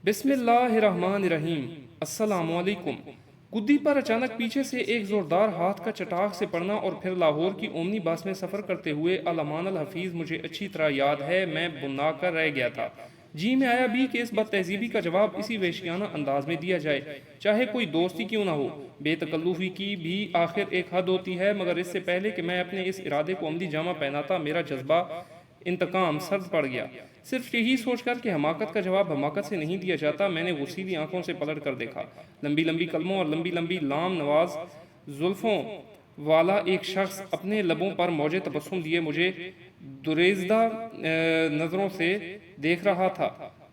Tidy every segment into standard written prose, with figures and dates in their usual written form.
بسم اللہ الرحمن الرحیم۔ السلام علیکم۔ گدی پر اچانک پیچھے سے ایک زوردار ہاتھ کا چٹاک سے پڑنا اور پھر لاہور کی اومنی بس میں سفر کرتے ہوئے علمان الحفیظ مجھے اچھی طرح یاد ہے۔ میں بنا کر رہ گیا تھا۔ جی میں آیا بھی کہ اس بد تہذیبی کا جواب اسی وحشیانہ انداز میں دیا جائے، چاہے کوئی دوستی کیوں نہ ہو۔ بے تکلفی کی بھی آخر ایک حد ہوتی ہے، مگر اس سے پہلے کہ میں اپنے اس ارادے کو عملی جامہ پہناتا، میرا جذبہ انتقام سرد پڑ گیا۔ صرف یہی سوچ کر کہ حماقت کا جواب حماقت سے نہیں دیا جاتا، میں نے غصیلی آنکھوں سے پلٹ کر دیکھا۔ لمبی لمبی قلموں اور لمبی لمبی لام نواز زلفوں والا ایک شخص اپنے لبوں پر موجے تبسم لیے مجھے دریزدہ نظروں سے دیکھ رہا تھا۔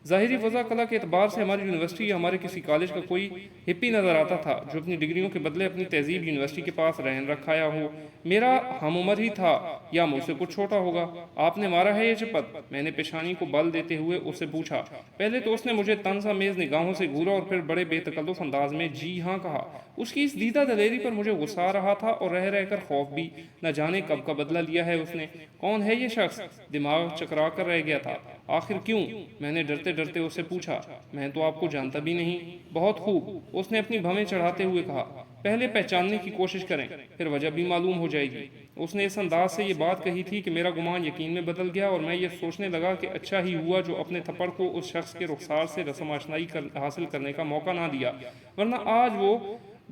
ظاہری وضع کلا کے اعتبار سے ہماری یونیورسٹی یا ہمارے کسی کالج کا کوئی ہپی نظر آتا تھا جو اپنی ڈگریوں کے بدلے اپنی تہذیب یونیورسٹی کے پاس رہن رکھایا ہو۔ میرا ہم عمر ہی تھا یا مجھ سے کچھ چھوٹا ہوگا۔ آپ نے مارا ہے یہ چپت؟ میں نے پیشانی کو بل دیتے ہوئے اس سے پوچھا۔ پہلے تو اس نے مجھے طنز آمیز نگاہوں سے گھورا اور پھر بڑے بے تکلف انداز میں جی ہاں کہا۔ اس کی اس دیدہ دلیری پر مجھے غصہ آ رہا تھا اور رہ رہ کر خوف بھی۔ نہ جانے کب کا بدلہ لیا ہے اس نے۔ کون ہے یہ شخص؟ دماغ چکرا کر رہ گیا تھا۔ آخر کیوں؟ میں نے ڈرتے ڈرتے اس سے پوچھا۔ میں تو آپ کو جانتا بھی نہیں۔ بہت خوب، اس نے اپنی بھویں چڑھاتے ہوئے کہا۔ پہلے پہچاننے کی کوشش کریں، پھر وجہ بھی معلوم ہو جائے گی۔ اس نے اس انداز سے یہ بات کہی تھی کہ میرا گمان یقین میں بدل گیا اور میں یہ سوچنے لگا کہ اچھا ہی ہوا جو اپنے تھپڑ کو اس شخص کے رخسار سے رسم آشنائی حاصل کرنے کا موقع نہ دیا، ورنہ آج وہ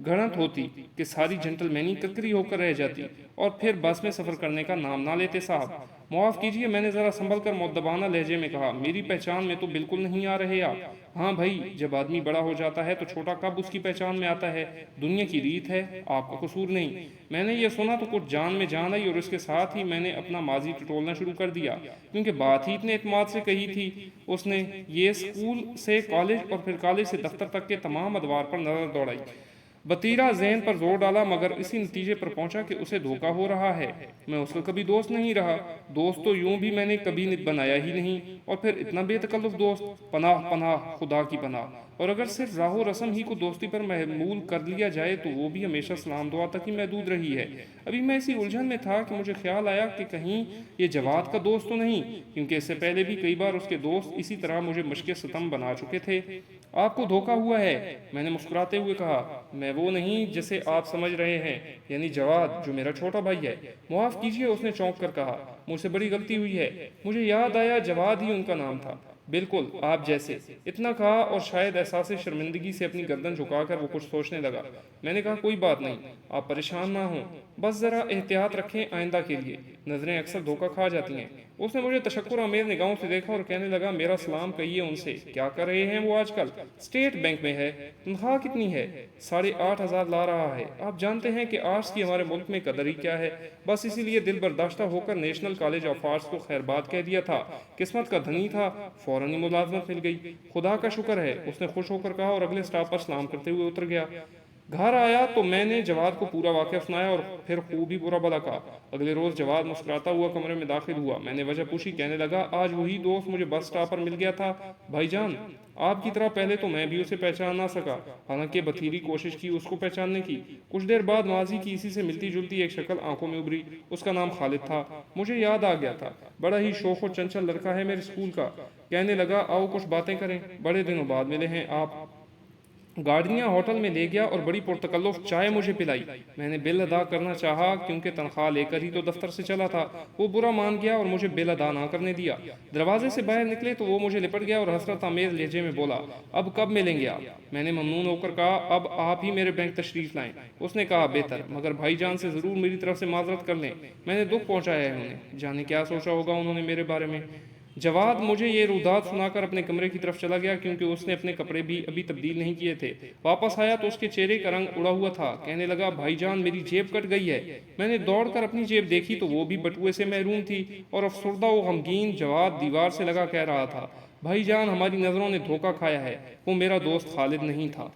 گھڑنت ہوتی کہ ساری جنٹل مینی ککری ہو کر رہ جاتی اور پھر بس میں سفر کرنے کا نام نہ لیتے۔ صاحب معاف کیجئے، میں نے ذرا سنبھل کر مؤدبانہ لہجے میں کہا۔ میری پہچان میں تو بالکل نہیں آ رہے آپ۔ ہاں بھائی، جب آدمی بڑا ہو جاتا ہے تو چھوٹا کب اس کی پہچان میں آتا ہے؟ دنیا کی ریت ہے، آپ کا قصور نہیں۔ میں نے یہ سنا تو کچھ جان میں جان آئی اور اس کے ساتھ ہی میں نے اپنا ماضی ٹٹولنا شروع کر دیا، کیونکہ بات ہی اتنے اعتماد سے کہی تھی۔ اس نے یہ اسکول سے کالج اور پھر کالج سے دفتر تک کے تمام ادوار پر نظر دوڑائی، بتیرہ ذہن پر زور ڈالا، مگر اسی نتیجے پر پہنچا کہ اسے دھوکا ہو رہا ہے۔ میں اس کا کبھی دوست نہیں رہا، دوست تو یوں بھی میں نے کبھی بنایا ہی نہیں، اور پھر اتنا بے تکلف دوست، پناہ پناہ خدا کی پناہ۔ اور اگر صرف راہ و رسم ہی کو دوستی پر محمول کر لیا جائے تو وہ بھی ہمیشہ سلام دعا تک ہی محدود رہی ہے۔ ابھی میں اسی الجھن میں تھا کہ مجھے خیال آیا کہ کہیں یہ جواد کا دوست تو نہیں، کیونکہ اس سے پہلے بھی کئی بار اس کے دوست اسی طرح مجھے مشق ستم بنا چکے تھے۔ آپ کو دھوکا ہوا ہے، میں نے مسکراتے ہوئے کہا۔ میں وہ نہیں جسے آپ سمجھ رہے ہیں، یعنی جواد جو میرا چھوٹا بھائی ہے۔ معاف کیجئے، اس نے چونک کر کہا۔ مجھ سے بڑی غلطی ہوئی ہے۔ مجھے یاد آیا جواد ہی ان کا نام تھا، بالکل آپ جیسے۔ اتنا کہا اور شاید احساس شرمندگی سے اپنی گردن جھکا کر وہ کچھ سوچنے لگا۔ میں نے کہا کوئی بات نہیں، آپ پریشان نہ ہوں، بس ذرا احتیاط رکھیں آئندہ کے لیے، نظریں اکثر دھوکا کھا جاتی ہیں۔ اس نے مجھے تشکر آمیز نگاہوں سے دیکھا اور کہنے لگا، میرا سلام کہیے ان سے۔ کیا کر رہے ہیں وہ آج کل؟ اسٹیٹ بینک میں ہے۔ تنخواہ کتنی ہے؟ 8,500 لا رہا ہے۔ آپ جانتے ہیں کہ آرٹس کی ہمارے ملک میں قدر ہی کیا ہے، بس اسی لیے دل برداشتہ ہو کر نیشنل کالج آف آرٹس کو خیر بات کہہ دیا تھا۔ قسمت کا دھنی تھا، فوراً ہی ملازمت مل گئی۔ خدا کا شکر ہے، اس نے خوش ہو کر کہا اور اگلے سٹاپ پر سلام کرتے ہوئے اتر گیا۔ گھر آیا تو میں نے جواد کو پورا واقعہ سنایا اور پھر خوب ہی برا بھلا کہا۔ اگلے روز جواد مسکراتا ہوا کمرے میں داخل ہوا۔ میں نے وجہ پوچھی، کہنے لگا، آج وہی دوست مجھے بس سٹاپ پر مل گیا تھا۔ بھائی جان، آپ کی طرح پہلے تو میں بھی اسے پہچان نہ سکا، حالانکہ بتھیری کوشش کی اس کو پہچاننے کی۔ کچھ دیر بعد ماضی کی اسی سے ملتی جلتی ایک شکل آنکھوں میں ابھری۔ اس کا نام خالد تھا۔ مجھے یاد آ گیا تھا، بڑا ہی شوخ و چنچل لڑکا ہے میرے اسکول کا۔ کہنے لگا، آؤ کچھ باتیں کریں، بڑے دنوں بعد ملے ہیں آپ۔ گارڈنیا ہوٹل میں لے گیا اور بڑی پرتکلف چائے مجھے پلائی۔ میں نے بل ادا کرنا چاہا کیونکہ تنخواہ لے کر ہی تو دفتر سے چلا تھا۔ وہ برا مان گیا اور مجھے بل ادا نہ کرنے دیا۔ دروازے سے باہر نکلے تو وہ مجھے لپٹ گیا اور حسرت آمیز لہجے میں بولا، اب کب ملیں گے آپ؟ میں نے ممنون ہو کر کہا، اب آپ ہی میرے بینک تشریف لائیں۔ اس نے کہا، بہتر، مگر بھائی جان سے ضرور میری طرف سے معذرت کر لیں، میں نے دکھ پہنچایا ہے انہیں، جانے کیا سوچا ہوگا انہوں نے میرے بارے میں۔ جواد مجھے یہ روداد سنا کر اپنے کمرے کی طرف چلا گیا، کیونکہ اس نے اپنے کپڑے بھی ابھی تبدیل نہیں کیے تھے۔ واپس آیا تو اس کے چہرے کا رنگ اڑا ہوا تھا۔ کہنے لگا، بھائی جان میری جیب کٹ گئی ہے۔ میں نے دوڑ کر اپنی جیب دیکھی تو وہ بھی بٹوے سے محروم تھی اور افسردہ و غمگین جواد دیوار سے لگا کہہ رہا تھا، بھائی جان ہماری نظروں نے دھوکا کھایا ہے، وہ میرا دوست خالد نہیں تھا۔